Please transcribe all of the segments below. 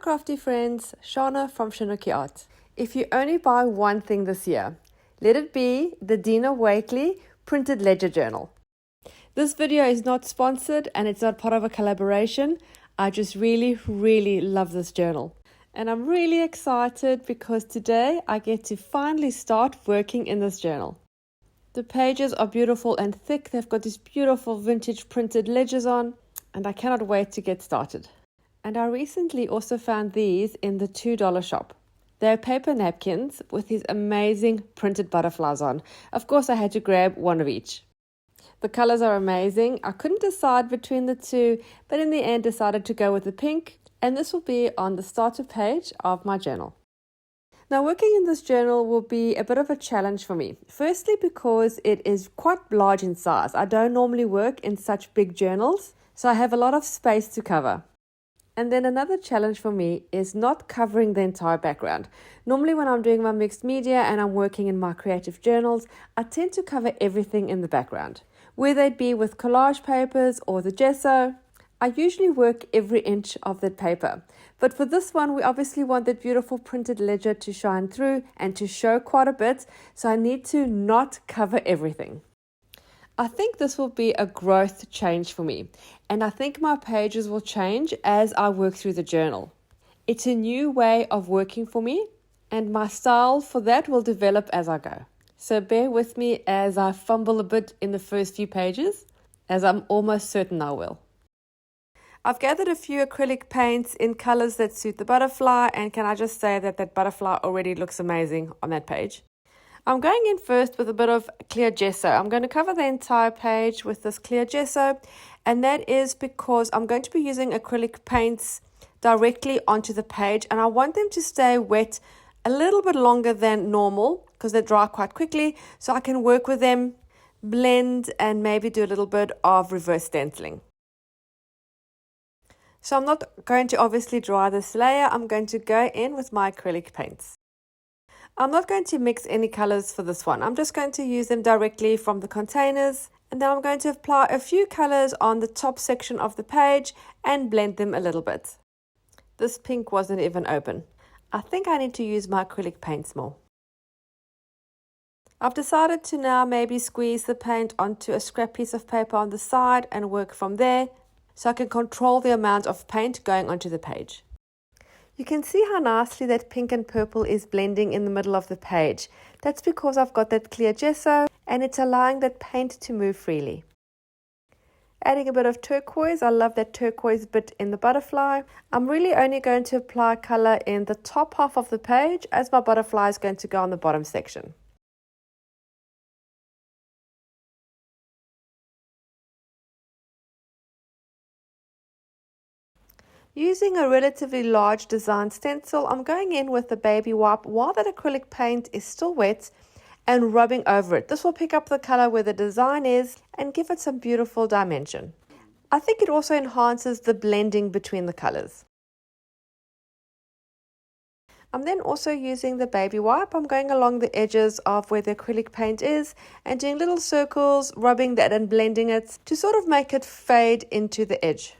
crafty friends, Shana from ShanoukiArt. If you only buy one thing this year, let it be the Dina Wakley Printed Ledger Journal. This video is not sponsored and it's not part of a collaboration. I just really love this journal. And I'm really excited because today I get to finally start working in this journal. The pages are beautiful and thick. They've got these beautiful vintage printed ledgers on, and I cannot wait to get started. And I recently also found these in the $2 shop. They're paper napkins with these amazing printed butterflies on. Of course, I had to grab one of each. The colors are amazing. I couldn't decide between the two, but in the end decided to go with the pink, and this will be on the starter page of my journal. Now, working in this journal will be a bit of a challenge for me. Firstly, because it is quite large in size. I don't normally work in such big journals, so I have a lot of space to cover. And then another challenge for me is not covering the entire background. Normally when I'm doing my mixed media and I'm working in my creative journals, I tend to cover everything in the background. Whether it be with collage papers or the gesso, I usually work every inch of that paper. But for this one, we obviously want that beautiful printed ledger to shine through and to show quite a bit, so I need to not cover everything. I think this will be a growth change for me, and I think my pages will change as I work through the journal. It's a new way of working for me, and my style for that will develop as I go. So bear with me as I fumble a bit in the first few pages, as I'm almost certain I will. I've gathered a few acrylic paints in colors that suit the butterfly, and can I just say that that butterfly already looks amazing on that page. I'm going in first with a bit of clear gesso. I'm going to cover the entire page with this clear gesso, and that is because I'm going to be using acrylic paints directly onto the page, and I want them to stay wet a little bit longer than normal because they dry quite quickly, so I can work with them, blend, and maybe do a little bit of reverse stenciling. So I'm not going to obviously dry this layer. I'm going to go in with my acrylic paints. I'm not going to mix any colors for this one. I'm just going to use them directly from the containers, and then I'm going to apply a few colors on the top section of the page and blend them a little bit. This pink wasn't even open. I think I need to use my acrylic paints more. I've decided to now maybe squeeze the paint onto a scrap piece of paper on the side and work from there, so I can control the amount of paint going onto the page. You can see how nicely that pink and purple is blending in the middle of the page. That's because I've got that clear gesso and it's allowing that paint to move freely. Adding a bit of turquoise. I love that turquoise bit in the butterfly. I'm really only going to apply color in the top half of the page as my butterfly is going to go on the bottom section. Using a relatively large design stencil, I'm going in with a baby wipe while that acrylic paint is still wet and rubbing over it. This will pick up the color where the design is and give it some beautiful dimension. I think it also enhances the blending between the colors. I'm then also using the baby wipe. I'm going along the edges of where the acrylic paint is and doing little circles, rubbing that and blending it to sort of make it fade into the edge.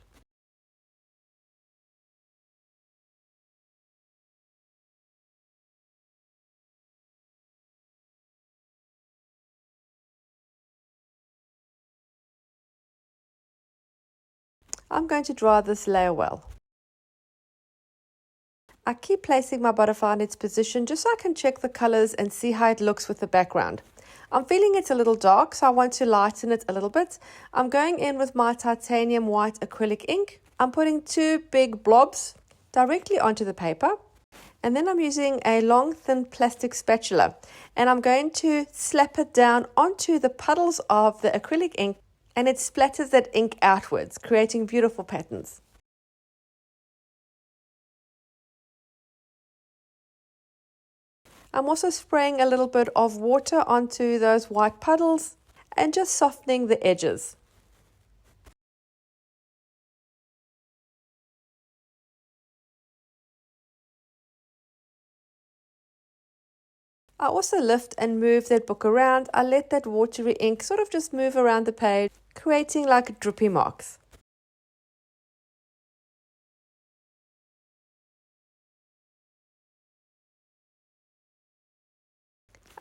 I'm going to dry this layer well. I keep placing my butterfly in its position just so I can check the colors and see how it looks with the background. I'm feeling it's a little dark, so I want to lighten it a little bit. I'm going in with my titanium white acrylic ink. I'm putting two big blobs directly onto the paper. And then I'm using a long, thin plastic spatula. And I'm going to slap it down onto the puddles of the acrylic ink, and it splatters that ink outwards, creating beautiful patterns. I'm also spraying a little bit of water onto those white puddles and just softening the edges. I also lift and move that book around. I let that watery ink sort of just move around the page, creating like drippy marks.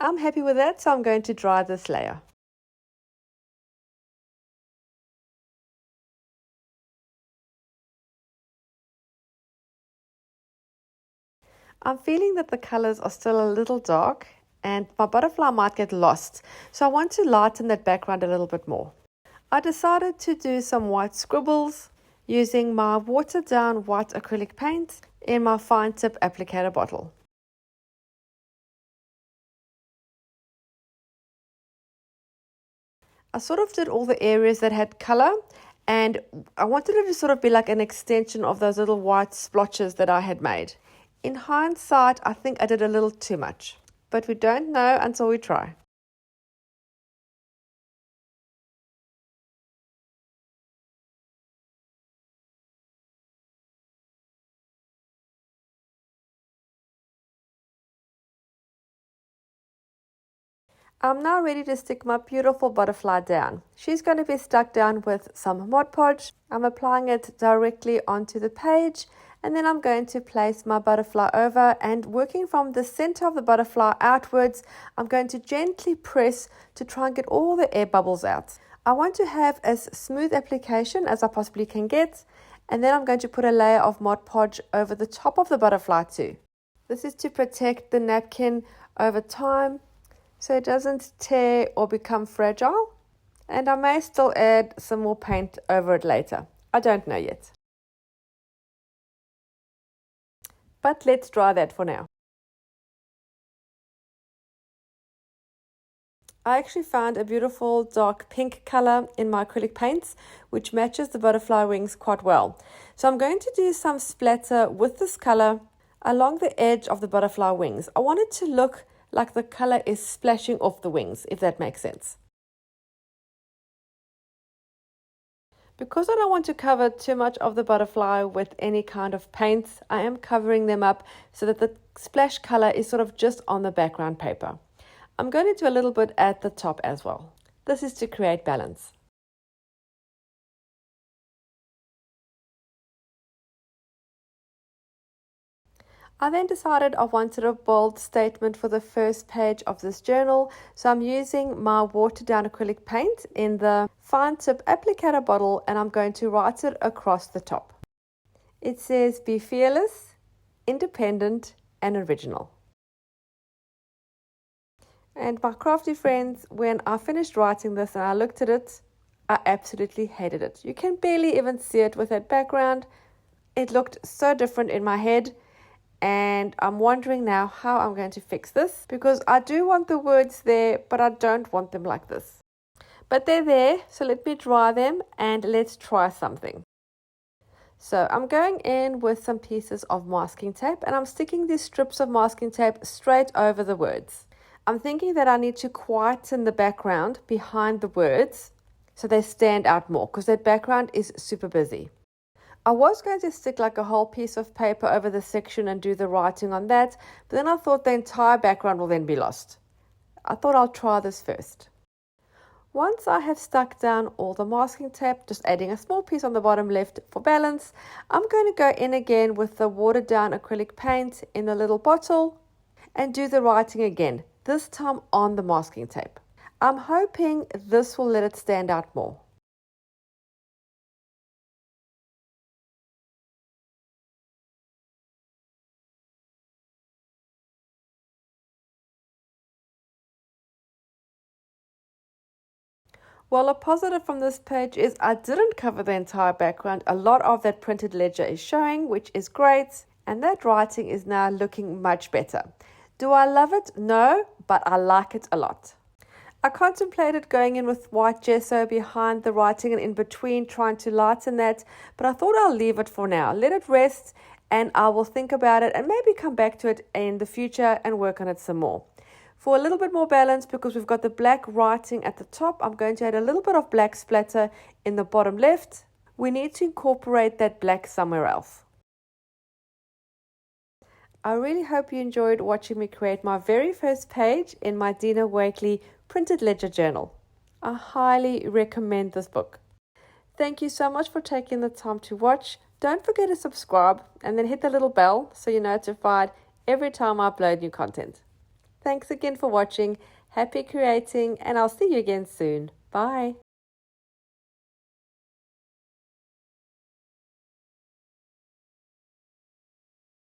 I'm happy with that, so I'm going to dry this layer. I'm feeling that the colors are still a little dark and my butterfly might get lost, so I want to lighten that background a little bit more. I decided to do some white scribbles using my watered down white acrylic paint in my fine tip applicator bottle. I sort of did all the areas that had color, and I wanted it to sort of be like an extension of those little white splotches that I had made. In hindsight, I think I did a little too much, but we don't know until we try. I'm now ready to stick my beautiful butterfly down. She's going to be stuck down with some Mod Podge. I'm applying it directly onto the page, and then I'm going to place my butterfly over, and working from the center of the butterfly outwards, I'm going to gently press to try and get all the air bubbles out. I want to have as smooth application as I possibly can get, and then I'm going to put a layer of Mod Podge over the top of the butterfly too. This is to protect the napkin over time, so it doesn't tear or become fragile, and I may still add some more paint over it later. I don't know yet. But let's dry that for now. I actually found a beautiful dark pink color in my acrylic paints, which matches the butterfly wings quite well. So I'm going to do some splatter with this color along the edge of the butterfly wings. I want it to look like the color is splashing off the wings, if that makes sense. Because I don't want to cover too much of the butterfly with any kind of paint, I am covering them up so that the splash color is sort of just on the background paper. I'm going to do a little bit at the top as well. This is to create balance. I then decided I wanted a bold statement for the first page of this journal, so I'm using my watered down acrylic paint in the fine tip applicator bottle, and I'm going to write it across the top. It says, "Be fearless, independent, and original." And my crafty friends, when I finished writing this and I looked at it, I absolutely hated it. You can barely even see it with that background. It looked so different in my head. And I'm wondering now how I'm going to fix this, because I do want the words there, but I don't want them like this. But they're there, so let me dry them and let's try something. So I'm going in with some pieces of masking tape, and I'm sticking these strips of masking tape straight over the words. I'm thinking that I need to quieten the background behind the words so they stand out more, because that background is super busy. I was going to stick like a whole piece of paper over the section and do the writing on that, but then I thought the entire background will then be lost. I thought I'll try this first. Once I have stuck down all the masking tape, just adding a small piece on the bottom left for balance, I'm going to go in again with the watered down acrylic paint in a little bottle and do the writing again, this time on the masking tape. I'm hoping this will let it stand out more. Well, a positive from this page is I didn't cover the entire background. A lot of that printed ledger is showing, which is great. And that writing is now looking much better. Do I love it? No, but I like it a lot. I contemplated going in with white gesso behind the writing and in between, trying to lighten that, but I thought I'll leave it for now. Let it rest, and I will think about it and maybe come back to it in the future and work on it some more. For a little bit more balance, because we've got the black writing at the top, I'm going to add a little bit of black splatter in the bottom left. We need to incorporate that black somewhere else. I really hope you enjoyed watching me create my very first page in my Dina Wakley Printed Ledger Journal. I highly recommend this book. Thank you so much for taking the time to watch. Don't forget to subscribe and then hit the little bell so you're notified every time I upload new content. Thanks again for watching. Happy creating, and I'll see you again soon. Bye.